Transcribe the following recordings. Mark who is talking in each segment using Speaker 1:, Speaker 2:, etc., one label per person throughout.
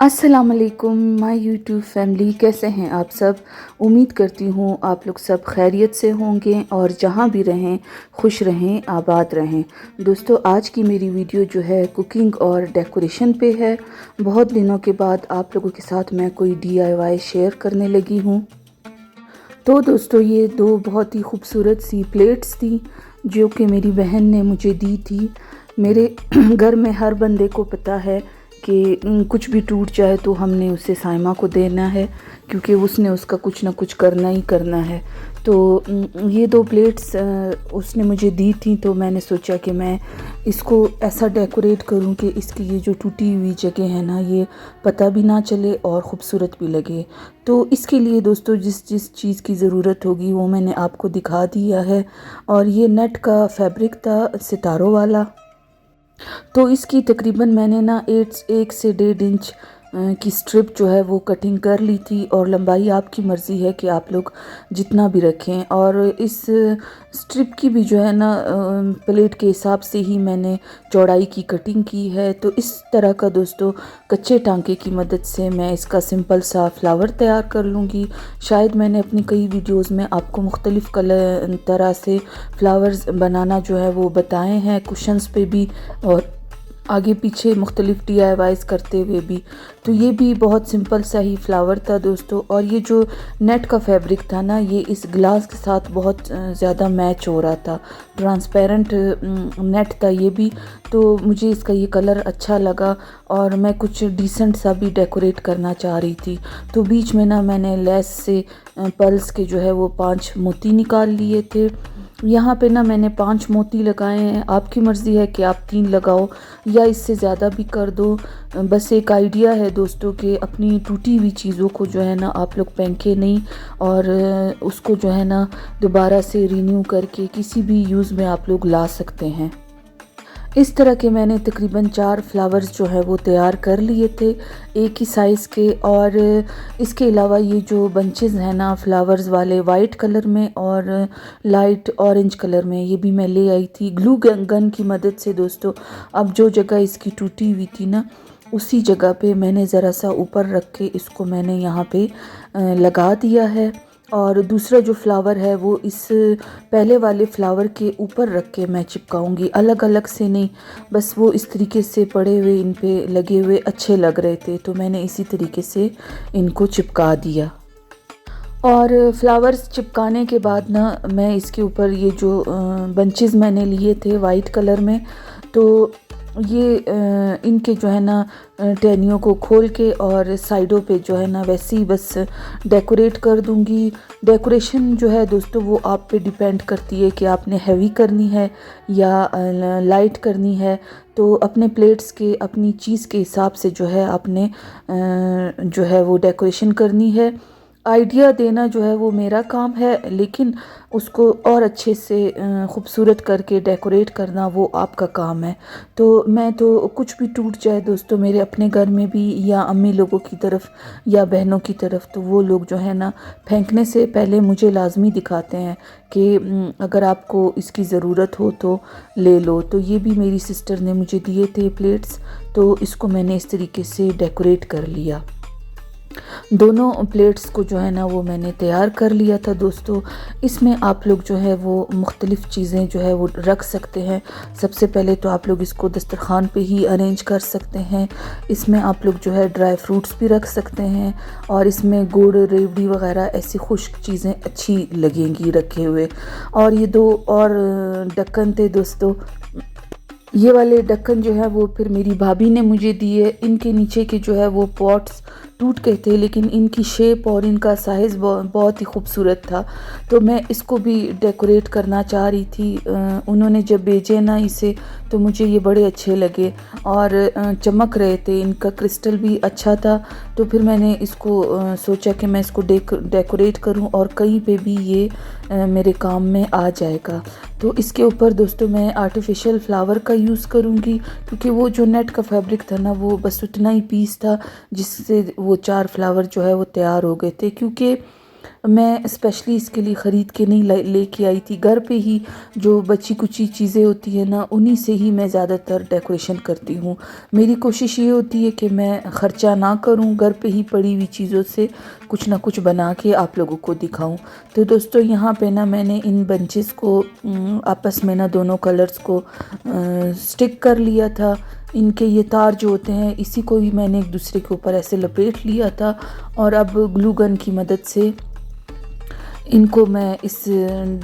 Speaker 1: अस्सलाम वालेकुम my YouTube family, कैसे हैं आप सब। उम्मीद करती हूँ आप लोग सब खैरियत से होंगे और जहाँ भी रहें खुश रहें, आबाद रहें। दोस्तों, आज की मेरी वीडियो जो है कुकिंग और डेकोरेशन पे है। बहुत दिनों के बाद आप लोगों के साथ मैं कोई DIY शेयर करने लगी हूँ। तो दोस्तों, ये दो बहुत ही खूबसूरत सी प्लेट्स थी जो कि मेरी बहन ने मुझे दी थी। मेरे घर में हर बंदे को पता है कि कुछ भी टूट जाए तो हमने उसे साइमा को देना है, क्योंकि उसने उसका कुछ ना कुछ करना ही करना है। तो ये दो प्लेट्स उसने मुझे दी थी, तो मैंने सोचा कि मैं इसको ऐसा डेकोरेट करूं कि इसकी ये जो टूटी हुई जगह है ना, ये पता भी ना चले और ख़ूबसूरत भी लगे। तो इसके लिए दोस्तों जिस जिस चीज़ की ज़रूरत होगी वो मैंने आपको दिखा दिया है। और ये नेट का फैब्रिक था, सितारों वाला। तो इसकी तकरीबन मैंने ना 1 से 1.5 इंच की स्ट्रिप जो है वो कटिंग कर ली थी। और लंबाई आपकी मर्ज़ी है कि आप लोग जितना भी रखें। और इस स्ट्रिप की भी जो है ना प्लेट के हिसाब से ही मैंने चौड़ाई की कटिंग की है। तो इस तरह का दोस्तों कच्चे टांके की मदद से मैं इसका सिंपल सा फ्लावर तैयार कर लूँगी। शायद मैंने अपनी कई वीडियोज़ में आपको मुख्तलिफ़ कलर तरह से फ्लावर्स बनाना जो है वो बताए हैं, कुशन्स पे भी और आगे पीछे मुख्तलिफ DIYs करते हुए भी। तो ये भी बहुत सिंपल सा ही फ्लावर था दोस्तों। और ये जो नेट का फैब्रिक था ना, ये इस ग्लास के साथ बहुत ज़्यादा मैच हो रहा था। ट्रांसपेरेंट नेट था ये भी, तो मुझे इसका ये कलर अच्छा लगा और मैं कुछ डिसेंट सा भी डेकोरेट करना चाह रही थी। तो बीच में ना मैंने लेस से पर्ल्स के जो है वो 5 मोती निकाल लिए थे। यहाँ पे ना मैंने 5 मोती लगाए हैं। आपकी मर्ज़ी है कि आप 3 लगाओ या इससे ज़्यादा भी कर दो। बस एक आइडिया है दोस्तों कि अपनी टूटी हुई चीज़ों को जो है ना आप लोग फेंके नहीं और उसको जो है ना दोबारा से रिन्यू करके किसी भी यूज़ में आप लोग ला सकते हैं। इस तरह के मैंने तकरीबन 4 फ्लावर्स जो है वो तैयार कर लिए थे, एक ही साइज़ के। और इसके अलावा ये जो बंचेस हैं ना फ्लावर्स वाले, वाइट कलर में और लाइट ऑरेंज कलर में, ये भी मैं ले आई थी ग्लू गन की मदद से दोस्तों। अब जो जगह इसकी टूटी हुई थी ना, उसी जगह पे मैंने ज़रा सा ऊपर रख के इसको मैंने यहाँ पे लगा दिया है। और दूसरा जो फ्लावर है वो इस पहले वाले फ्लावर के ऊपर रख के मैं चिपकाऊंगी, अलग अलग से नहीं। बस वो इस तरीके से पड़े हुए इन पे लगे हुए अच्छे लग रहे थे, तो मैंने इसी तरीके से इनको चिपका दिया। और फ्लावर्स चिपकाने के बाद ना मैं इसके ऊपर ये जो बंचेस मैंने लिए थे वाइट कलर में, तो ये इनके जो है ना टहनियों को खोल के और साइडों पे जो है ना वैसे ही बस डेकोरेट कर दूंगी। डेकोरेशन जो है दोस्तों वो आप पे डिपेंड करती है कि आपने हैवी करनी है या लाइट करनी है। तो अपने प्लेट्स के, अपनी चीज़ के हिसाब से जो है आपने जो है वो डेकोरेशन करनी है। आइडिया देना जो है वो मेरा काम है, लेकिन उसको और अच्छे से ख़ूबसूरत करके डेकोरेट करना वो आपका काम है। तो मैं तो कुछ भी टूट जाए दोस्तों मेरे अपने घर में भी या अम्मी लोगों की तरफ या बहनों की तरफ, तो वो लोग जो है ना फेंकने से पहले मुझे लाजमी दिखाते हैं कि अगर आपको इसकी ज़रूरत हो तो ले लो। तो ये भी मेरी सिस्टर ने मुझे दिए थे प्लेट्स, तो इसको मैंने इस तरीके से डेकोरेट कर लिया। दोनों प्लेट्स को जो है ना वो मैंने तैयार कर लिया था दोस्तों। इसमें आप लोग जो है वो मुख्तलिफ़ चीज़ें जो है वो रख सकते हैं। सबसे पहले तो आप लोग इसको दस्तरखान पे ही अरेंज कर सकते हैं। इसमें आप लोग जो है ड्राई फ्रूट्स भी रख सकते हैं और इसमें गुड़, रेवड़ी वगैरह ऐसी खुश्क चीज़ें अच्छी लगेंगी रखे हुए। और ये दो और ढक्कन थे दोस्तों। ये वाले ढक्कन जो है वो फिर मेरी भाभी ने मुझे दिए। इनके नीचे के जो है वो पॉट्स टूट गए थे, लेकिन इनकी शेप और इनका साइज़ बहुत ही खूबसूरत था, तो मैं इसको भी डेकोरेट करना चाह रही थी। उन्होंने जब भेजे ना इसे तो मुझे ये बड़े अच्छे लगे और चमक रहे थे, इनका क्रिस्टल भी अच्छा था। तो फिर मैंने इसको सोचा कि मैं इसको डेकोरेट करूं और कहीं पे भी ये मेरे काम में आ जाएगा। तो इसके ऊपर दोस्तों मैं आर्टिफिशियल फ्लावर का यूज़ करूंगी, क्योंकि वो जो नेट का फैब्रिक था ना वो बस उतना ही पीस था जिससे वो 4 फ्लावर जो है वो तैयार हो गए थे। क्योंकि मैं स्पेशली इसके लिए ख़रीद के नहीं लेके आई थी। घर पे ही जो बची कुची चीज़ें होती है ना, उन्हीं से ही मैं ज़्यादातर डेकोरेशन करती हूँ। मेरी कोशिश ये होती है कि मैं ख़र्चा ना करूँ, घर पे ही पड़ी हुई चीज़ों से कुछ ना कुछ बना के आप लोगों को दिखाऊँ। तो दोस्तों यहाँ पे ना मैंने इन बंचेस को आपस में ना दोनों कलर्स को स्टिक कर लिया था। इनके ये तार जो होते हैं, इसी को भी मैंने एक दूसरे के ऊपर ऐसे लपेट लिया था और अब ग्लू गन की मदद से इनको मैं इस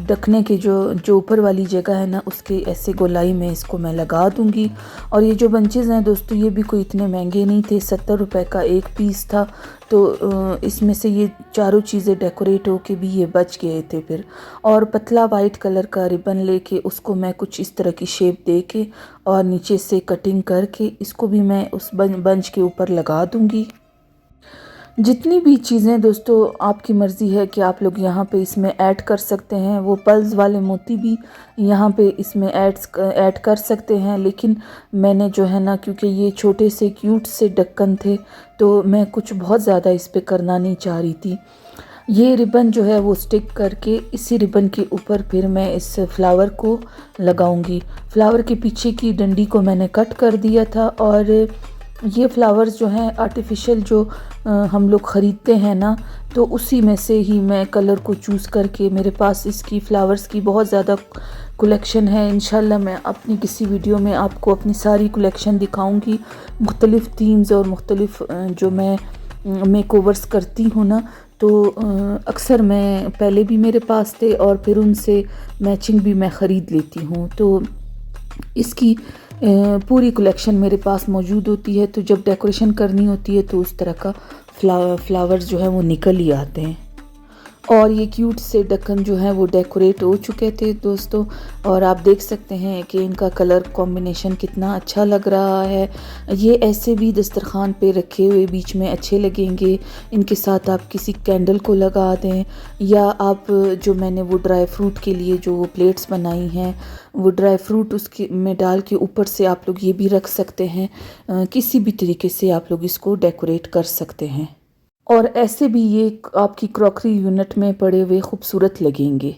Speaker 1: ढकने के जो ऊपर वाली जगह है ना, उसके ऐसे गोलाई में इसको मैं लगा दूंगी। और ये जो बंचेज़ हैं दोस्तों, ये भी कोई इतने महंगे नहीं थे, 70 रुपए का एक पीस था। तो इसमें से ये चारों चीज़ें डेकोरेट होके भी ये बच गए थे फिर। और पतला वाइट कलर का रिबन लेके उसको मैं कुछ इस तरह की शेप दे के और नीचे से कटिंग करके इसको भी मैं उस बंच के ऊपर लगा दूंगी। जितनी भी चीज़ें दोस्तों आपकी मर्ज़ी है कि आप लोग यहाँ पे इसमें ऐड कर सकते हैं। वो पर्ल्स वाले मोती भी यहाँ पे इसमें ऐड कर सकते हैं, लेकिन मैंने जो है ना, क्योंकि ये छोटे से क्यूट से ढक्कन थे तो मैं कुछ बहुत ज़्यादा इस पे करना नहीं चाह रही थी। ये रिबन जो है वो स्टिक करके इसी रिबन के ऊपर फिर मैं इस फ्लावर को लगाऊंगी। फ्लावर के पीछे की डंडी को मैंने कट कर दिया था और ये फ्लावर्स जो हैं आर्टिफिशियल जो हम लोग ख़रीदते हैं ना, तो उसी में से ही मैं कलर को चूज़ करके, मेरे पास इसकी फ़्लावर्स की बहुत ज़्यादा कलेक्शन है। इंशाल्लाह मैं अपनी किसी वीडियो में आपको अपनी सारी कलेक्शन दिखाऊंगी। मुख्तलिफ़ थीम्स और मुख्तलिफ़ जो मैं मेकओवर्स करती हूँ ना, तो अक्सर मैं पहले भी मेरे पास थे और फिर उनसे मैचिंग भी मैं ख़रीद लेती हूँ। तो इसकी पूरी कलेक्शन मेरे पास मौजूद होती है। तो जब डेकोरेशन करनी होती है तो उस तरह का फ्लावर्स जो है वो निकल ही आते हैं। और ये क्यूट से ढक्कन जो है वो डेकोरेट हो चुके थे दोस्तों, और आप देख सकते हैं कि इनका कलर कॉम्बिनेशन कितना अच्छा लग रहा है। ये ऐसे भी दस्तरखान पे रखे हुए बीच में अच्छे लगेंगे। इनके साथ आप किसी कैंडल को लगा दें, या आप जो मैंने वो ड्राई फ्रूट के लिए जो वो प्लेट्स बनाई हैं, वो ड्राई फ्रूट उसके में डाल के ऊपर से आप लोग ये भी रख सकते हैं। किसी भी तरीके से आप लोग इसको डेकोरेट कर सकते हैं। और ऐसे भी ये आपकी क्रॉकरी यूनिट में पड़े हुए खूबसूरत लगेंगे।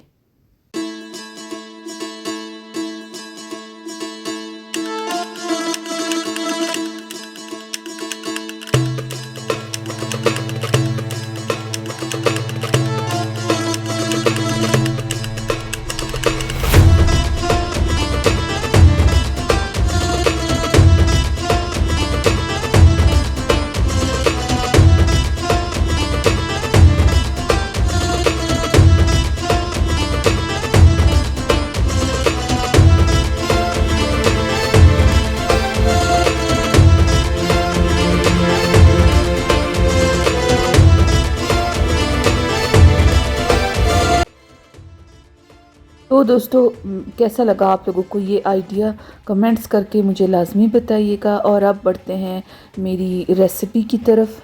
Speaker 1: तो दोस्तों कैसा लगा आप लोगों को ये आइडिया, कमेंट्स करके मुझे लाजमी बताइएगा। और अब बढ़ते हैं मेरी रेसिपी की तरफ।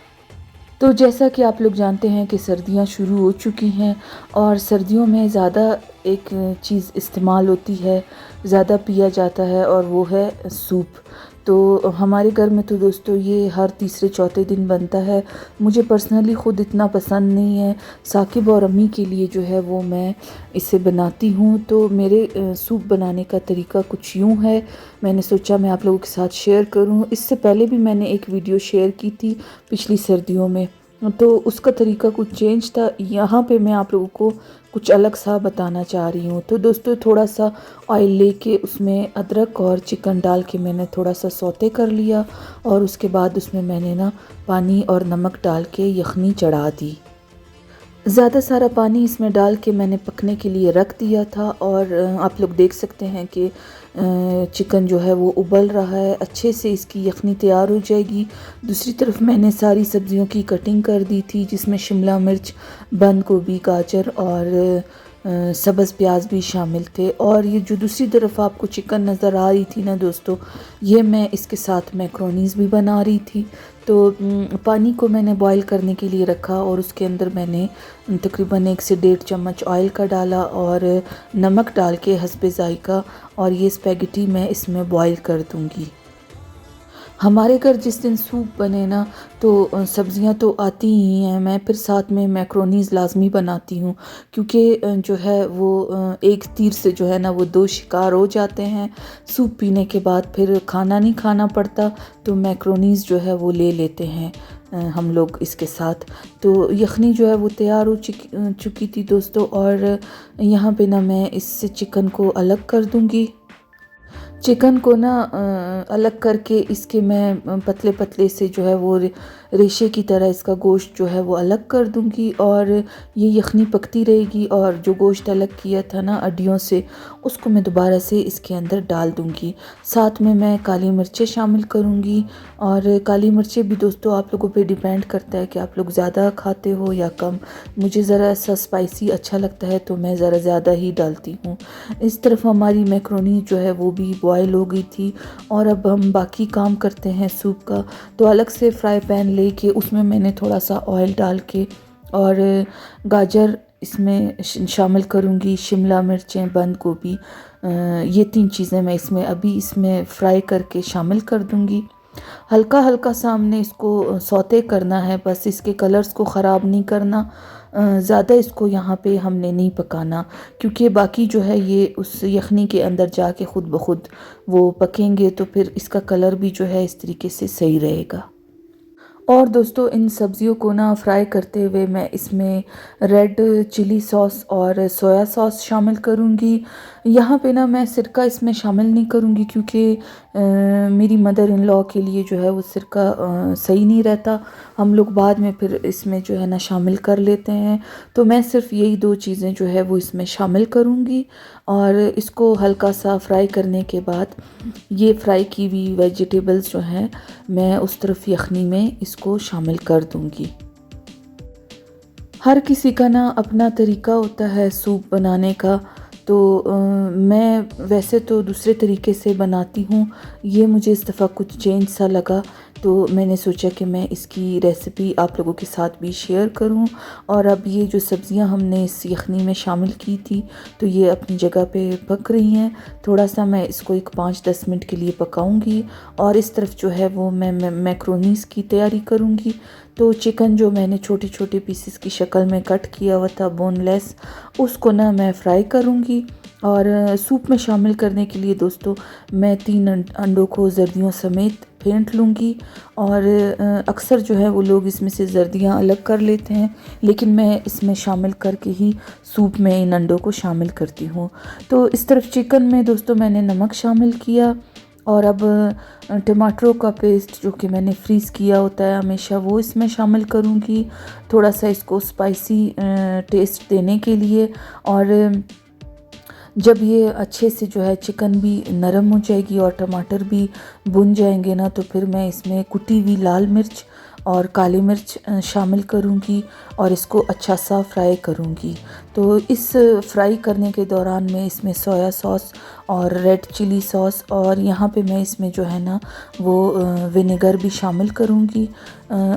Speaker 1: तो जैसा कि आप लोग जानते हैं कि सर्दियां शुरू हो चुकी हैं, और सर्दियों में ज़्यादा एक चीज़ इस्तेमाल होती है, ज़्यादा पिया जाता है, और वो है सूप। तो हमारे घर में तो दोस्तों ये हर तीसरे चौथे दिन बनता है। मुझे पर्सनली ख़ुद इतना पसंद नहीं है, साकिब और अम्मी के लिए जो है वो मैं इसे बनाती हूँ। तो मेरे सूप बनाने का तरीका कुछ यूँ है, मैंने सोचा मैं आप लोगों के साथ शेयर करूँ। इससे पहले भी मैंने एक वीडियो शेयर की थी पिछली सर्दियों में, तो उसका तरीका कुछ चेंज था। यहाँ पे मैं आप लोगों को कुछ अलग सा बताना चाह रही हूँ। तो दोस्तों थोड़ा सा ऑयल लेके उसमें अदरक और चिकन डाल के मैंने थोड़ा सा सौते कर लिया, और उसके बाद उसमें मैंने ना पानी और नमक डाल के यखनी चढ़ा दी। ज़्यादा सारा पानी इसमें डाल के मैंने पकने के लिए रख दिया था, और आप लोग देख सकते हैं कि चिकन जो है वो उबल रहा है, अच्छे से इसकी यखनी तैयार हो जाएगी। दूसरी तरफ मैंने सारी सब्जियों की कटिंग कर दी थी, जिसमें शिमला मिर्च, बंद गोभी, गाजर और सब्ज़ प्याज भी शामिल थे। और ये जो दूसरी तरफ आपको चिकन नज़र आ रही थी ना दोस्तों, ये मैं इसके साथ मैक्रोनीज़ भी बना रही थी। तो पानी को मैंने बॉईल करने के लिए रखा, और उसके अंदर मैंने तकरीबन 1 से 1.5 चम्मच ऑयल का डाला और नमक डाल के हस्बे ज़ायका, और ये स्पैगेटी मैं इसमें बॉईल कर दूंगी। हमारे घर जिस दिन सूप बने ना तो सब्ज़ियाँ तो आती ही हैं, मैं फिर साथ में मैक्रोनीज़ लाज़मी बनाती हूँ क्योंकि जो है वो एक तीर से जो है ना वो दो शिकार हो जाते हैं। सूप पीने के बाद फिर खाना नहीं खाना पड़ता, तो मैक्रोनीज़ जो है वो ले लेते हैं हम लोग इसके साथ। तो यखनी जो है वो तैयार हो चुकी थी दोस्तों, और यहाँ पे ना मैं इससे चिकन को अलग कर दूँगी। चिकन को ना अलग करके इसके मैं पतले पतले से जो है वो रेशे की तरह इसका गोश्त जो है वो अलग कर दूंगी, और ये यखनी पकती रहेगी, और जो गोश्त अलग किया था ना हड्डियों से, उसको मैं दोबारा से इसके अंदर डाल दूंगी। साथ में मैं काली मिर्चें शामिल करूंगी, और काली मिर्चें भी दोस्तों आप लोगों पे डिपेंड करता है कि आप लोग ज़्यादा खाते हो या कम। मुझे ज़रा सा स्पाइसी अच्छा लगता है तो मैं ज़रा ज़्यादा ही डालती हूँ। इस तरफ हमारी मैक्रोनी जो है वो भी बॉयल हो गई थी, और अब हम बाकी काम करते हैं सूप का। तो अलग से फ्राई पैन लेके उसमें मैंने थोड़ा सा ऑयल डाल के और गाजर इसमें शामिल करूँगी, शिमला मिर्चें, बंद गोभी, ये 3 चीज़ें मैं इसमें फ्राई करके शामिल कर दूँगी। हल्का हल्का सा हमने इसको सौते करना है, बस इसके कलर्स को ख़राब नहीं करना। ज़्यादा इसको यहाँ पे हमने नहीं पकाना, क्योंकि बाकी जो है ये उस यखनी के अंदर जाके ख़ुद ब खुद वो पकेंगे, तो फिर इसका कलर भी जो है इस तरीके से सही रहेगा। और दोस्तों इन सब्ज़ियों को ना फ्राई करते हुए मैं इसमें रेड चिली सॉस और सोया सॉस शामिल करूँगी। यहाँ पे ना मैं सिरका इसमें शामिल नहीं करूँगी क्योंकि मेरी मदर इन लॉ के लिए जो है वो सिरका सही नहीं रहता। हम लोग बाद में फिर इसमें जो है ना शामिल कर लेते हैं। तो मैं सिर्फ यही 2 चीज़ें जो है वो इसमें शामिल करूँगी, और इसको हल्का सा फ्राई करने के बाद ये फ्राई की हुई वेजिटेबल्स जो हैं मैं उस तरफ यखनी में इसको शामिल कर दूँगी। हर किसी का ना अपना तरीका होता है सूप बनाने का, तो मैं वैसे तो दूसरे तरीके से बनाती हूँ। ये मुझे इस दफ़ा कुछ चेंज सा लगा, तो मैंने सोचा कि मैं इसकी रेसिपी आप लोगों के साथ भी शेयर करूं। और अब ये जो सब्ज़ियां हमने इस यखनी में शामिल की थी तो ये अपनी जगह पे पक रही हैं। थोड़ा सा मैं इसको एक 5-10 मिनट के लिए पकाऊंगी, और इस तरफ जो है वो मैं मैक्रोनीज़ की तैयारी करूंगी। तो चिकन जो मैंने छोटे छोटे पीसेस की शक्ल में कट किया हुआ था बोनलेस, उसको ना मैं फ्राई करूंगी। और सूप में शामिल करने के लिए दोस्तों मैं 3 अंडों को जर्दियों समेत फेंट लूँगी। और अक्सर जो है वो लोग इसमें से जर्दियाँ अलग कर लेते हैं, लेकिन मैं इसमें शामिल करके ही सूप में इन अंडों को शामिल करती हूँ। तो इस तरफ चिकन में दोस्तों मैंने नमक शामिल किया, और अब टमाटरों का पेस्ट जो कि मैंने फ्रीज़ किया होता है हमेशा, वो इसमें शामिल करूँगी थोड़ा सा इसको स्पाइसी टेस्ट देने के लिए। और जब ये अच्छे से जो है चिकन भी नरम हो जाएगी और टमाटर भी भुन जाएंगे ना, तो फिर मैं इसमें कुटी हुई लाल मिर्च और काली मिर्च शामिल करूँगी और इसको अच्छा सा फ्राई करूँगी। तो इस फ्राई करने के दौरान मैं इसमें सोया सॉस और रेड चिली सॉस, और यहाँ पे मैं इसमें जो है ना वो विनेगर भी शामिल करूँगी।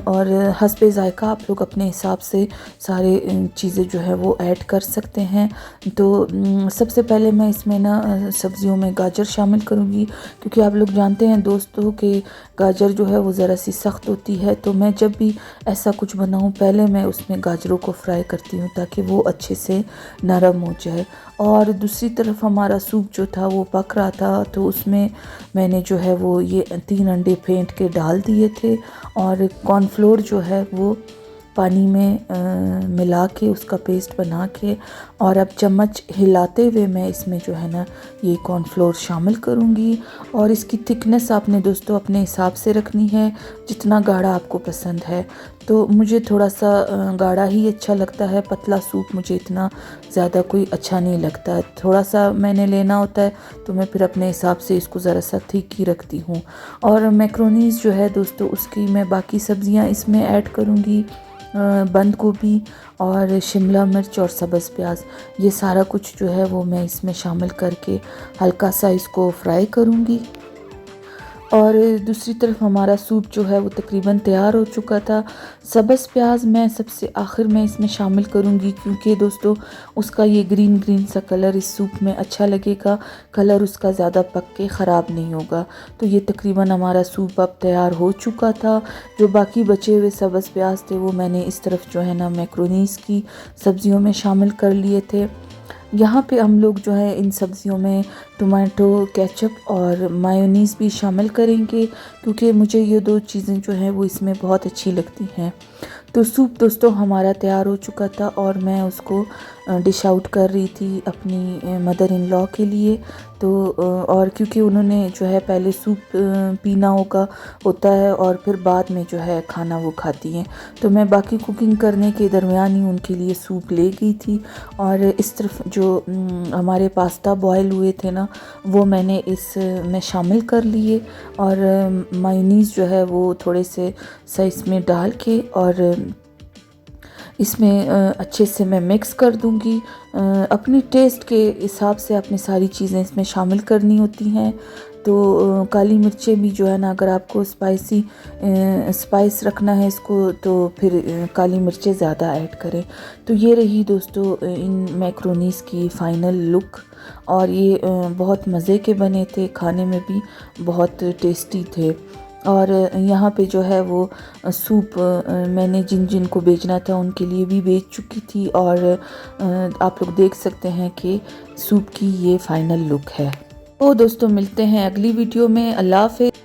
Speaker 1: और हस्बे ज़ायक़ा आप लोग अपने हिसाब से सारे चीज़ें जो है वो ऐड कर सकते हैं। तो सबसे पहले मैं इसमें ना सब्ज़ियों में गाजर शामिल करूँगी, क्योंकि आप लोग जानते हैं दोस्तों कि गाजर जो है वो ज़रा सी सख्त होती है। तो मैं जब भी ऐसा कुछ बनाऊँ पहले मैं उसमें गाजरों को फ्राई करती हूँ ताकि वो अच्छे से नरम हो जाए। और दूसरी तरफ हमारा सूप जो था वो पक रहा था, तो उसमें मैंने जो है वो ये 3 अंडे फेंट के डाल दिए थे, और कॉर्नफ्लोर जो है वो पानी में मिला के उसका पेस्ट बना के, और अब चम्मच हिलाते हुए मैं इसमें जो है ना ये कॉर्नफ्लोर शामिल करूँगी। और इसकी थिकनेस आपने दोस्तों अपने हिसाब से रखनी है, जितना गाढ़ा आपको पसंद है। तो मुझे थोड़ा सा गाढ़ा ही अच्छा लगता है, पतला सूप मुझे इतना ज़्यादा कोई अच्छा नहीं लगता। थोड़ा सा मैंने लेना होता है तो मैं फिर अपने हिसाब से इसको ज़रा सा थिक ही रखती हूँ। और मैक्रोनीज़ जो है दोस्तों उसकी मैं बाकी सब्ज़ियाँ इसमें ऐड करूँगी, बंद गोभी और शिमला मिर्च और सब्ज़ प्याज, ये सारा कुछ जो है वो मैं इसमें शामिल करके हल्का सा इसको फ्राई करूँगी। और दूसरी तरफ हमारा सूप जो है वो तकरीबन तैयार हो चुका था। सब्ज़ प्याज मैं सबसे आखिर में इसमें शामिल करूँगी, क्योंकि दोस्तों उसका ये ग्रीन ग्रीन सा कलर इस सूप में अच्छा लगेगा, कलर उसका ज़्यादा पक के ख़राब नहीं होगा। तो ये तकरीबन हमारा सूप अब तैयार हो चुका था। जो बाकी बचे हुए सब्ज़ प्याज थे वो मैंने इस तरफ जो है ना मैक्रोनीस की सब्ज़ियों में शामिल कर लिए थे। यहाँ पे हम लोग जो है इन सब्ज़ियों में टोमेटो केचप और मायोनीज़ भी शामिल करेंगे, क्योंकि मुझे ये दो चीज़ें जो हैं वो इसमें बहुत अच्छी लगती हैं। तो सूप दोस्तों हमारा तैयार हो चुका था और मैं उसको डिश आउट कर रही थी अपनी मदर इन लॉ के लिए। तो और क्योंकि उन्होंने जो है पहले सूप पीना होता है और फिर बाद में जो है खाना वो खाती हैं, तो मैं बाकी कुकिंग करने के दरमियान ही उनके लिए सूप ले गई थी। और इस तरफ जो हमारे पास्ता बॉयल हुए थे ना, वो मैंने इस में शामिल कर लिए और मायोनीज़ जो है वो थोड़े से साइज़ में डाल के और इसमें अच्छे से मैं मिक्स कर दूंगी। अपनी टेस्ट के हिसाब से अपनी सारी चीज़ें इसमें शामिल करनी होती हैं। तो काली मिर्चें भी जो है ना, अगर आपको स्पाइस रखना है इसको तो फिर काली मिर्चें ज़्यादा ऐड करें। तो ये रही दोस्तों इन मैक्रोनीज़ की फ़ाइनल लुक, और ये बहुत मज़े के बने थे, खाने में भी बहुत टेस्टी थे। और यहाँ पे जो है वो सूप मैंने जिन जिन को बेचना था उनके लिए भी बेच चुकी थी। और आप लोग देख सकते हैं कि सूप की ये फ़ाइनल लुक है। तो दोस्तों मिलते हैं अगली वीडियो में। अल्लाह हाफ़िज़।